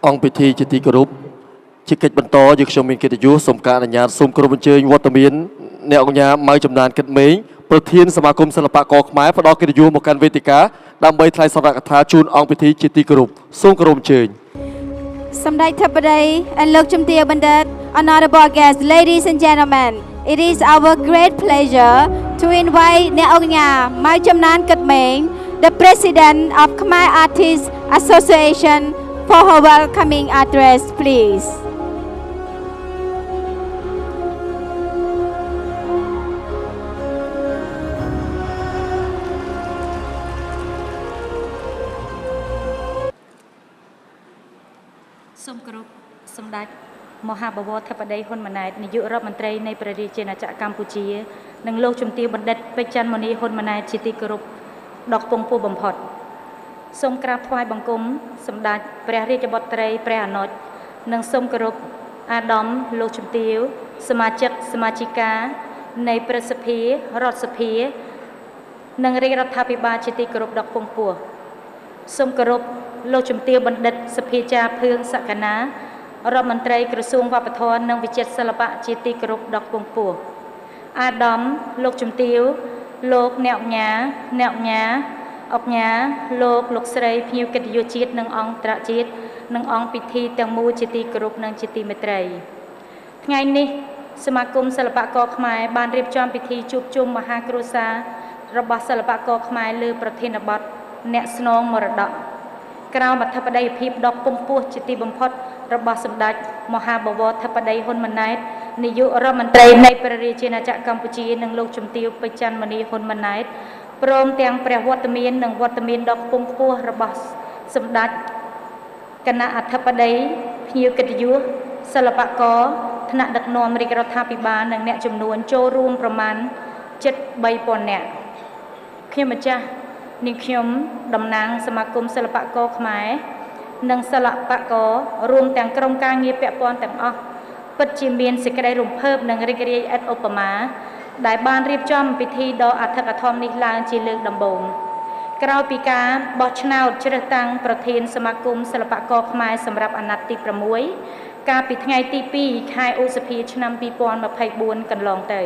អង្គពិធីជាទីគោរពជាកិច្ចបន្តយើងខ្ញុំមានកិត្តិយសសូមការអនុញ្ញាតសូមគោរពអញ្ជើញវត្តមានអ្នកអង្គការម៉ៅចំណានគិតមេងប្រធានសមាគមសិល្បករខ្មែរផ្ដល់កិត្តិយសមកកាន់វេទិកាដើម្បីថ្លែងសរកថាជូនអង្គពិធីជាទីគោរពសូមគោរពអញ្ជើញ Samdai Tapadai and Lok Chumtia Bandat, honorable guests, ladies and gentlemen, it is our great pleasure to invite Neognya Maichamnan Katmeng, the president of Khmer Artists Association, for her welcoming address, please. Some group, some that Mohabawat Tapadai Honmanite, New Europe and Train, Napier China Campuchia, Nang Lochum Tea Bandet, Pechan Moni Honmanite, Chiti Group, Dok Pongpo Bumpot. Some craft white bangum, some that Prairie about Tray, Prayer Not, Nang some group, Adam, Lochum Tea, Samachak, Samachika, Napier Sapir, Rotsapir, Nang Rira Tapiba, Chiti Group, Dok Pongpo. Some group, លោកជំទាវបណ្ឌិតសភាចាភឿងសក្កណារដ្ឋមន្ត្រីក្រសួងវប្បធម៌និងវិចិត្រសិល្បៈជាទីគោរពដ៏ខ្ពង់ខ្ពស់អាដាមលោកជំទាវលោកអ្នកអញ្ញាអុកញ៉ាលោកស្រីភ្ញៀវកិត្តិយសជាតិនិងអង្គត្រជាតិនិងអង្គពិធីទាំងមូលជាទីគោរពនិងជាទីមេត្រីថ្ងៃនេះសមាគមសិល្បករខ្មែរបានរៀបចំពិធីជួបជុំមហាគ្រួសាររបស់សិល្បករខ្មែរលើប្រធានបទអ្នកស្នងមរតក ក្រៅមធិបតីភាពដ៏ពំពោះជាទីបំផុតរបស់សម្ដេចមហាបវរធិបតីហ៊ុនម៉ាណែតនាយករដ្ឋមន្ត្រីនៃព្រះរាជាណាចក្រកម្ពុជានិងលោកជំទាវពេជ្រច័ន្ទមនីហ៊ុនម៉ាណែតព្រមទាំងព្រះវត្តមាននិងវត្តមានដ៏ខ្ពង់ខ្ពស់របស់សម្ដេចគណៈអធិបតីភ្ញៀវកិត្តិយសសិល្បករថ្នាក់ដឹកនាំរាជរដ្ឋាភិបាលនិងអ្នកចំនួនចូលរួមប្រមាណ 3000 នាក់ខ្ញុំម្ចាស់ នាងខ្ញុំតំណាងសមាគមសិល្បករខ្មែរនិងសិល្បកររួមទាំងក្រុមការងារពាក់ព័ន្ធទាំងអស់ពិតជាមានសេចក្តីរំភើបនិងរីករាយឥតឧបមាដែលបានរៀបចំពិធីដ៏អធិកអធមនេះឡើងជាលើកដំបូងក្រោយពីការបោះឆ្នោតជ្រើសតាំងប្រធានសមាគមសិល្បករខ្មែរសម្រាប់អាណត្តិទី 6 កាលពីថ្ងៃទី 2 ខែឧសភាឆ្នាំ 2024 កន្លងទៅ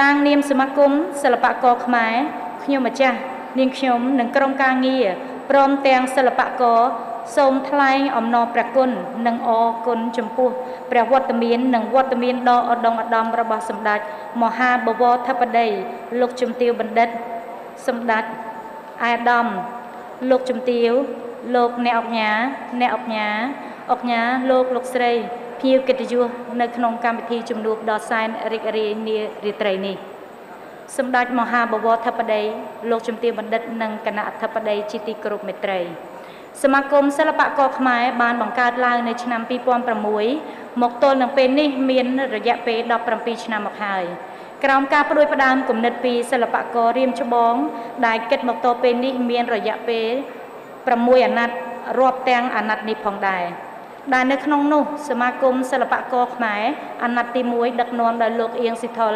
តាំងនាមសមាគមសិល្បករខ្មែរខ្ញុំម្ចាស់ នាងខ្ញុំនិងក្រុមការងារព្រមទាំងសិល្បករសូមថ្លែងអំណរព្រះគុណនិងអរគុណចំពោះព្រះវត្តមាននិងវត្តមានដ៏ឧត្តមឧត្តមរបស់សម្ដេចមហាបវរធិបតីលោកជំទាវបណ្ឌិតសម្ដេចអាដាមលោកជំទាវលោកអ្នកអុកញ៉ាលោកស្រីភ្ញៀវកិត្តិយសនៅក្នុងកម្មវិធីជំនួបដ៏សែនរីករាយនារាត្រីនេះ សម្ដេចមហាបវរធិបតីលោកជំទាវបណ្ឌិតនិងគណៈអធិបតីជាទីគោរពមេត្រីសមាគមសិល្បករខ្មែរបានបង្កើតឡើងនៅឆ្នាំ 2006 មកទល់នឹងពេលនេះមានរយៈពេល 17 ឆ្នាំមកហើយក្រោមការផ្ដួចផ្ដើមគំនិតពីសិល្បកររៀមច្បងដែលគិតមកទល់ពេលនេះមានរយៈពេល 6 អាណត្តិរាប់ទាំងអាណត្តិនេះផងដែរ ដែលនៅក្នុងនោះសមាគមសិល្បករខ្មែរអាណត្តិទី 1 ដឹកនាំដោយលោកអៀងស៊ីថុល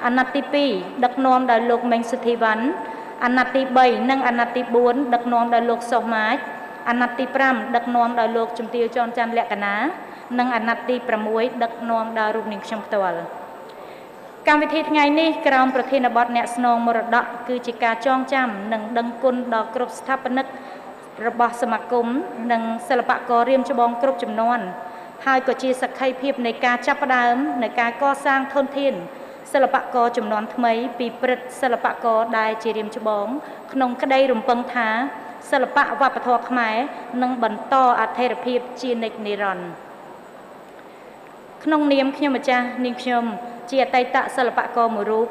អាណត្តិទី 2 ដឹកនាំដោយលោកមេងសុធីវ៉ាន់អាណត្តិទី 3 និងអាណត្តិទី 4 ដឹកនាំដោយលោកសុសម៉ាចអាណត្តិទី 5 ដឹកនាំដោយលោកជំទាវចនច័ន្ទលក្ខណានិងអាណត្តិទី 6 ដឹកនាំដោយរូបនាងខ្ញុំផ្ទាល់កម្មវិធីថ្ងៃនេះក្រោមប្រធានបទអ្នកស្នងមរតកគឺជាការចងចាំនិងដឹងគុណដល់គ្រប់ស្ថាបនិក របស់សមាគមនិងសិល្បកររៀមច្បងគ្រប់ចំនួនហើយក៏ជាសក្ខីភាពនៃការចាប់ផ្ដើមនៃការកសាងធនធានសិល្បករចំនួនថ្មីពីព្រឹទ្ធសិល្បករដែលជារៀមច្បងក្នុងក្តីរំពឹងថាសិល្បៈវប្បធម៌ខ្មែរនឹងបន្តអធិរភាពជានិច្ចនិរន្តរ៍ក្នុងនាមខ្ញុំម្ចាស់នាងខ្ញុំជាអតីតសិល្បករមួយរូប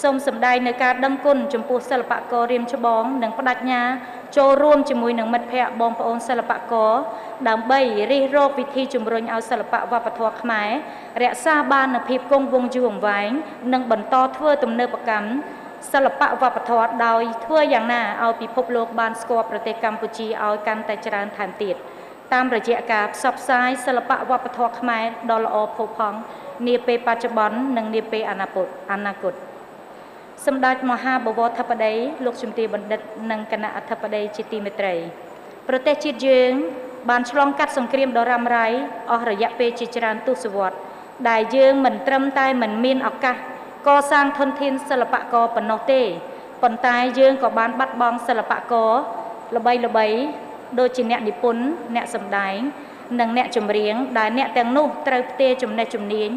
សូមសម្ដែងនៅការដឹងគុណចំពោះសិល្បកររៀមច្បងនិងបដិញ្ញាចូលរួមជាមួយនឹងមិត្តភ័ក្តិបងប្អូនសិល្បករដើម្បីរិះរកវិធីជំរុញឲ្យសិល្បៈវប្បធម៌ខ្មែររក្សាបាននូវភាពគង់វង្សយូរអង្វែងនិងបន្តធ្វើទំនើបកម្មសិល្បៈវប្បធម៌ដោយធ្វើយ៉ាងណាឲ្យពិភពលោកបានស្គាល់ប្រទេសកម្ពុជាឲ្យកាន់តែច្រើនថែមទៀតតាមរយៈការផ្សព្វផ្សាយសិល្បៈវប្បធម៌ខ្មែរដ៏ល្អផូរផង់នាពេលបច្ចុប្បន្ននិងនាពេលអនាគត សម្ដេចមហាបវរធិបតីលោកជំទាវបណ្ឌិតនិងគណៈអធិបតីជាទីមេត្រីប្រទេសជាតិយើង បានឆ្លងកាត់សង្គ្រាមដ៏រ៉ាំរ៉ៃអស់រយៈពេលជាច្រើនទសវត្សរ៍ដែលយើងមិនត្រឹមតែមិនមានឱកាសកសាងធនធានសិល្បករប៉ុណ្ណោះទេប៉ុន្តែយើងក៏បានបាត់បង់សិល្បករល្បីៗដូចជាអ្នកនិពន្ធអ្នកសម្ដែងនិងអ្នកចម្រៀងដែលអ្នកទាំងនោះត្រូវផ្ទេរចំណេះជំនាញ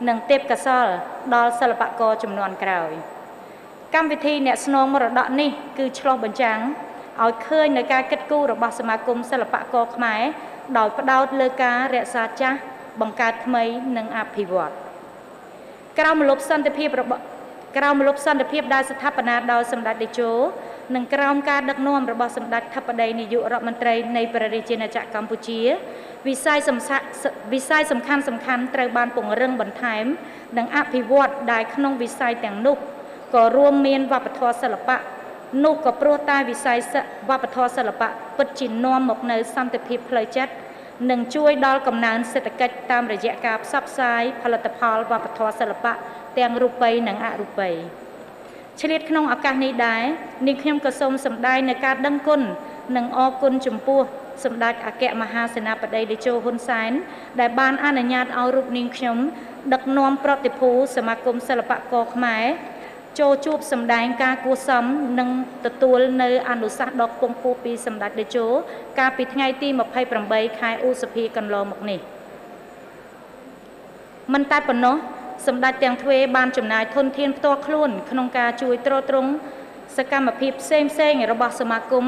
និងទេពកោសល្យដល់សិល្បករជំនាន់ក្រោយកម្មវិធីអ្នកស្នងមរតកនេះគឺឆ្លុះបញ្ចាំងឲ្យឃើញនៅការគិតគូររបស់សមាគមសិល្បករខ្មែរដោយផ្ដោតលើការរក្សាចាស់បង្កើតថ្មីនិងអភិវឌ្ឍក្រោមម្លប់សន្តិភាពដែលស្ថាបនាដោយសម្ដេចតេជោនិងក្រោមការដឹកនាំរបស់សម្ដេចធិបតីនាយករដ្ឋមន្ត្រីនៃព្រះរាជាណាចក្រកម្ពុជាវិស័យសំខាន់ត្រូវបានពង្រឹងបន្ថែមនិងអភិវឌ្ឍដែលក្នុងវិស័យទាំងនោះក៏រួមមានវប្បធម៌សិល្បៈនោះក៏ព្រោះតែវិស័យវប្បធម៌សិល្បៈពិតជានាំមកនៅសន្តិភាពផ្លូវចិត្តនិងជួយដល់កំណើនសេដ្ឋកិច្ចតាមរយៈការផ្សព្វផ្សាយផលិតផលវប្បធម៌សិល្បៈទាំងរូបិយនិងអរូបិយឆ្លៀតក្នុងឱកាសនេះដែរនាងខ្ញុំក៏សូមសម្ដែងនៅការដឹងគុណនិងអរគុណចំពោះសម្ដេចអគ្គមហាសេនាបតីតេជោហ៊ុនសែនដែលបានអនុញ្ញាតឲ្យរូបនាងខ្ញុំដឹកនាំប្រតិភូសមាគមសិល្បករខ្មែរចូលជួបសម្ដែងការគួសមនិងទទួលនៅអនុសាសន៍ដ៏ខ្ពង់ខ្ពស់ពីសម្ដេចតេជោកាលពីថ្ងៃទី28ខែឧសភាកន្លងមកនេះមិនតែប៉ុណ្ណោះសម្ដេចទាំងទ្វេបានចំណាយធនធានផ្ទាល់ខ្លួនក្នុងការជួយទ្រទ្រង់សកម្មភាពផ្សេងរបស់សមាគម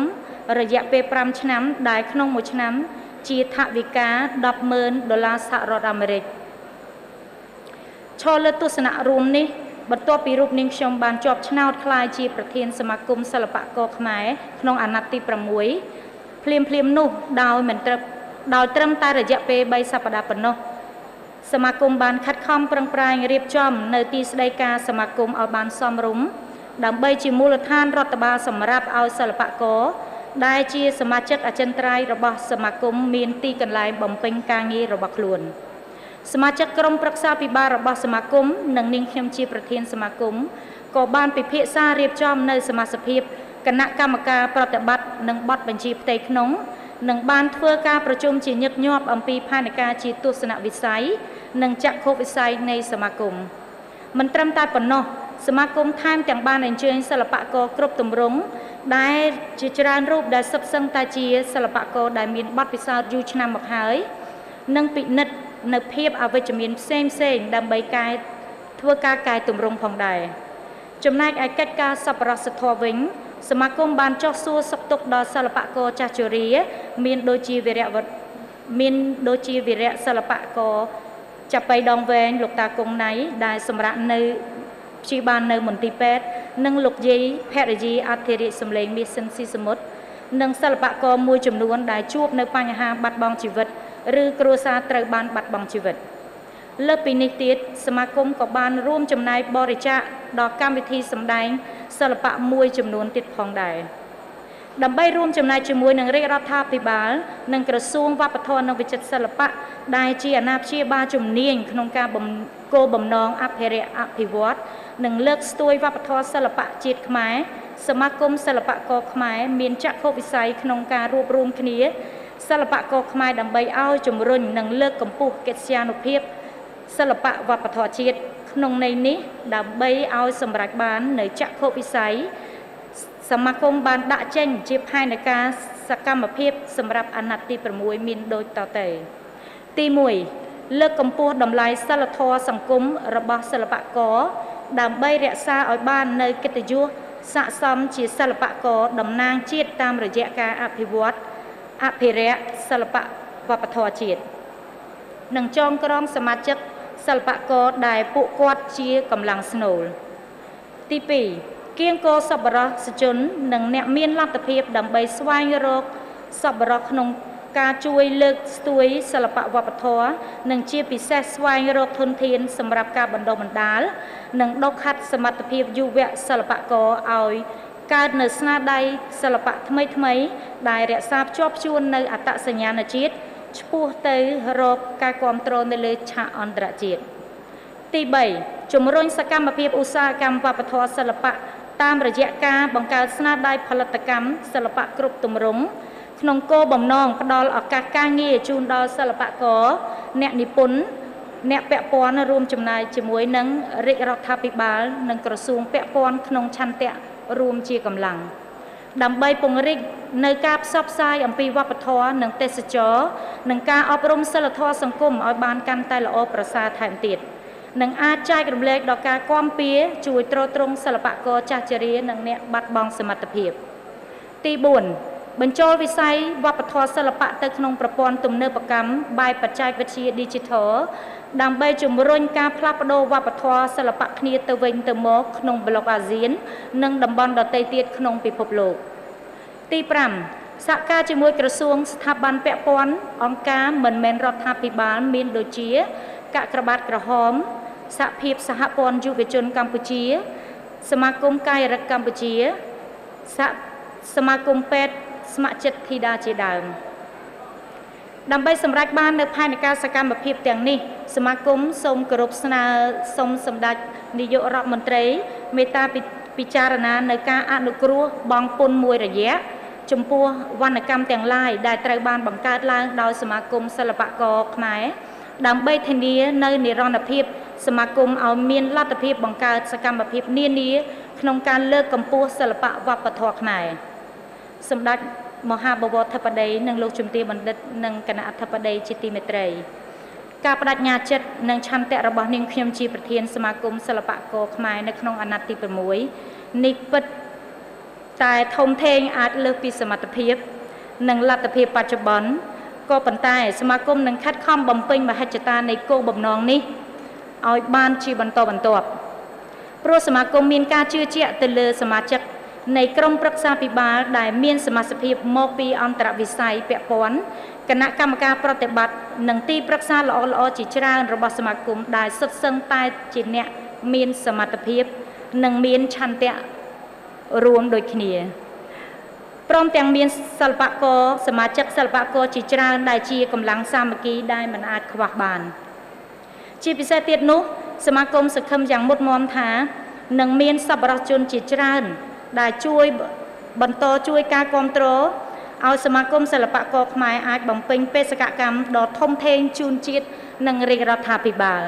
រយៈពេល5ឆ្នាំដែលក្នុងមួយឆ្នាំជាថវិកា$10,000សហរដ្ឋអាមេរិកឈរលើទស្សនៈរួមនេះបន្ទាប់ពីរូបនាងខ្ញុំបានជាប់ឆ្នោតក្លាយជាប្រធានសមាគមសិល្បករខ្មែរក្នុងអាណត្តិទី6ភ្លាមនោះដោយត្រឹមតែរយៈពេល3សប្តាហ៍ប៉ុណ្ណោះសមាគមបានខិតខំប្រឹងប្រែងរៀបចំនៅទីស្តីការសមាគមឲ្យបានសមរម្យដើម្បីជាមូលដ្ឋានរដ្ឋបាលសម្រាប់ឲ្យសិល្បករដែលជាសមាជិកអចិន្ត្រៃយ៍របស់សមាគមមានទីកន្លែងបំពេញការងាររបស់ខ្លួនសមាជិកក្រុមប្រឹក្សាពិបាលរបស់សមាគមនិងនាងខ្ញុំជាប្រធានសមាគមក៏បានពិភាក្សារៀបចំនៅសមាជិកគណៈកម្មការប្រតិបត្តិនិងបទបញ្ជាផ្ទៃក្នុងនិងបានធ្វើការប្រជុំជាញឹកញាប់អំពីផែនការជាទស្សនវិស័យនិងចក្ខុវិស័យនៃសមាគមមិនត្រឹមតែប៉ុណ្ណោះសមាគមថែមទាំងបានអញ្ជើញសិល្បករគ្រប់ទម្រង់ដែលជាច្រើនរូបដែលសិក្សាតែជាសិល្បករដែលមានបទពិសោធន៍យូរឆ្នាំមកហើយនិងពិនិត្យនៅភាពអវិជ្ជមានផ្សេងដើម្បីធ្វើការកែតម្រង់ផងដែរចំណែកឯកិច្ចការសប្បុរសធម៌វិញសមាគមបានចុះសួរសុខទុក្ខដល់សិល្បករចាស់ជរាមានដូចជាវីរៈសិល្បករចាប់បៃដងវែងលោកតាគង់ណៃដែលសម្រាប់នៅព្យាបាលនៅមន្ទីរពេទ្យនិងលោកយាយភរិយាអធិរាជសម្លេងមាសស៊ីនស៊ីសមុទ្រនិងសិល្បករមួយចំនួនដែលជួបនៅបញ្ហាបាត់បង់ជីវិតឬគ្រួសារត្រូវបានបាត់បង់ជីវិតលើសពីនេះទៀតសមាគមក៏បានរួមចំណែកបរិច្ចាគដល់កម្មវិធីសម្ដែងសិល្បៈមួយចំនួនទៀតផងដែរដើម្បីរួមចំណែកជាមួយនឹងរាជរដ្ឋាភិបាលនិងក្រសួងវប្បធម៌និងវិចិត្រសិល្បៈដែលជាអាណាព្យាបាលជំនាញក្នុងការគោលបំណងអភិរក្សអភិវឌ្ឍនិងលើកស្ទួយវប្បធម៌សិល្បៈជាតិខ្មែរសមាគមសិល្បករខ្មែរមានចក្ខុវិស័យក្នុងការរួបរวมគ្នាសិល្បករខ្មែរដើម្បីឲ្យជំរុញនិងលើកកម្ពស់កិត្យានុភាពសិល្បៈវប្បធម៌ជាតិក្នុងន័យនេះដើម្បីឲ្យសម្រេចបាននៅចក្ខុវិស័យសមាគមបានដាក់ចេញជាផែនការសកម្មភាពសម្រាប់អាណត្តិទី6មានដូចតទៅទី1លើកកម្ពស់តម្លៃសិលធម៌សង្គមរបស់សិល្បករដើម្បីរក្សាឲ្យបាននៅកិត្តិយសស័ក្តិសមជាសិល្បករតំណាងជាតិតាមរយៈការអភិវឌ្ឍអភិរក្សសិល្បៈវប្បធម៌ជាតិនិងចងក្រងសមាជិកសិល្បករដែលពួកគាត់ជាកម្លាំងស្នូលទី2គៀងគរសប្បុរសជននិងអ្នកមានលទ្ធភាពដើម្បីស្វែងរកសប្បុរសក្នុងការជួយលើកស្ទួយសិល្បៈវប្បធម៌និងជាពិសេសស្វែងរកធនធានសម្រាប់ការបណ្ដុះបណ្ដាលនិងដុសខាត់សមត្ថភាពយុវសិល្បករឲ្យកើតនៅស្នាដៃសិល្បៈថ្មីដែលរក្សាភ្ជាប់ជួននៅអត្តសញ្ញាណជាតិឆ្ពោះទៅរកការគ្រប់គ្រងនៅលើឆាកអន្តរជាតិទី3ជំរុញសកម្មភាពឧស្សាហកម្មវប្បធម៌សិល្បៈតាមរយៈការបង្កើតស្នាដៃផលិតកម្មសិល្បៈគ្រប់ទម្រង់ ក្នុងគោលបំណងផ្ដល់ឱកាសការងារជូនដល់សិល្បករអ្នកនិពន្ធអ្នកពាក់ព័ន្ធរួមចំណាយជាមួយនឹងរាជរដ្ឋាភិបាលនិងក្រសួងពាក់ព័ន្ធក្នុងឆន្ទៈរួមជាកម្លាំងដើម្បីពង្រីកនៅការផ្សព្វផ្សាយអំពីវប្បធម៌និងទេសចរនិងការអប់រំសីលធម៌សង្គមឲ្យបានកាន់តែល្អប្រសើរថែមទៀតនិងអាចចែករំលែកដល់ការគាំពៀជួយទ្រទ្រង់សិល្បករចាស់ជរានិងអ្នកបាត់បង់សមត្ថភាពទី4បញ្ចូលវិស័យវប្បធម៌សិល្បៈទៅក្នុងប្រព័ន្ធទំនើបកម្មបែបបច្ចេកវិទ្យា Digital ដើម្បីជំរុញការផ្លាស់ប្ដូរវប្បធម៌សិល្បៈគ្នាទៅវិញទៅមកក្នុងប្លុកអាស៊ាននិងតំបន់ដទៃទៀតក្នុងពិភពលោកទី5សហការជាមួយក្រសួងស្ថាប័នពាក់ព័ន្ធអង្គការមិនមែនរដ្ឋាភិបាលមានដូចជាកាកក្របាត់ក្រហមសហភាពសហព័ន្ធយុវជនកម្ពុជាសមាគមកាយរដ្ឋកម្ពុជាសមាគមពេទ្យស្ម័គ្រចិត្តធីតាជាដើមដើម្បីសម្រេចបាននៅផែនការសកម្មភាពទាំងនេះសមាគមសូមគោរពស្នើសូមសម្ដេចនាយករដ្ឋមន្ត្រីមេត្តាពិចារណានៅការអនុគ្រោះបង់ពន្ធមួយរយៈចំពោះវណ្ណកម្មទាំងឡាយដែលត្រូវបានបង្កើតឡើងដោយសមាគមសិល្បករខ្មែរដើម្បីធានានៅនិរន្តរភាពសមាគមឲ្យមានលទ្ធភាពបង្កើតសកម្មភាពនានាក្នុងការលើកកម្ពស់សិល្បៈវប្បធម៌ខ្មែរសម្ដេចមហាបវរធិបតីនិងលោកជំទាវបណ្ឌិតនិងគណៈអធិបតីជាទីមេត្រីការបដិញ្ញាចិត្តនិងឆន្ទៈរបស់នាងខ្ញុំជាប្រធានសមាគមសិល្បករខ្មែរនៅក្នុងអាណត្តិទី6នេះពិតតែធំធេងអាចលើសពីសមត្ថភាពនិងលទ្ធភាពបច្ចុប្បន្នក៏ប៉ុន្តែសមាគមនឹងខិតខំបំពេញមហិច្ឆតានៃគោលបំណងនេះឲ្យបានជាបន្តបន្ទាប់ព្រោះសមាគមមានការជឿជាក់ទៅលើសមាជិកនៃក្រុមប្រឹក្សាពិបាលដែលមានសមាជិកភាពមកពីអន្តរវិស័យពាក់ព័ន្ធគណៈកម្មការប្រតិបត្តិនិងទីប្រឹក្សាល្អៗជាច្រើនរបស់សមាគមដែលសុទ្ធសឹងតែជាអ្នកមានសមត្ថភាពនិងមានឆន្ទៈរួមដូចគ្នាព្រមទាំងមានសិល្បករសមាជិកសិល្បករជាច្រើនដែលជាកម្លាំងសាមគ្គីដែលមិនអាចខ្វះបានជាពិសេសទៀតនោះសមាគមសង្ឃឹមយ៉ាងមុតមមថានឹងមានសប្បុរសជនជាច្រើនដែលជួយបន្តជួយការគ្រប់គ្រងឲ្យសមាគមសិល្បករខ្មែរអាចបំពេញបេសកកម្មដ៏ធំធេងជូនជាតិនិងរាជរដ្ឋាភិបាល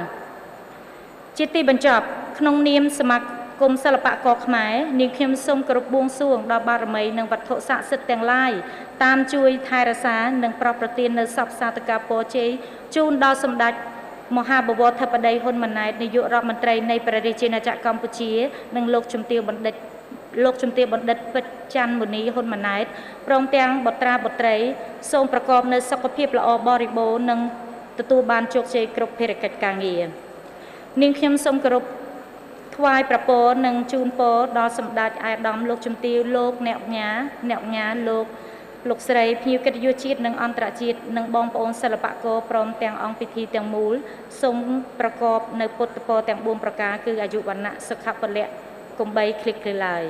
ជាទីបញ្ចប់ក្នុងនាមសមាគមសិល្បករខ្មែរនាងខ្ញុំសូមគោរពបួងសួងដល់បារមីនិងវត្ថុស័ក្តិសិទ្ធិទាំងឡាយតាមជួយថែរក្សានិងប្រោសប្រទាននៅសពសាធិការពរជ័យជូនដល់សម្ដេចមហាបវរធិបតីហ៊ុនម៉ាណែតនាយករដ្ឋមន្ត្រីនៃព្រះរាជាណាចក្រកម្ពុជានិងលោកជំទាវបណ្ឌិតពិតច័ន្ទមុនីហ៊ុនម៉ាណែតព្រមទាំងបុត្រាបុត្រីសូមប្រកបនៅសុខភាពល្អបរិបូរណ៍និងទទួលបានជោគជ័យគ្រប់ភារកិច្ចការងារនាងខ្ញុំសូមគោរពថ្វាយប្រពរនិងជូនពរដល់សម្ដេចអាយដាមលោកជំទាវលោកអ្នកញាលោកស្រីភ្ញៀវកិត្តិយសជាតិនិងអន្តរជាតិនិងបងប្អូនសិល្បករព្រមទាំងអង្គពិធីទាំងមូលសូមប្រកបនៅពុទ្ធពរទាំង4ប្រការគឺអាយុវណ្ណៈសុខៈពលៈកុំបីឃ្លិចឃ្លាយឡើយ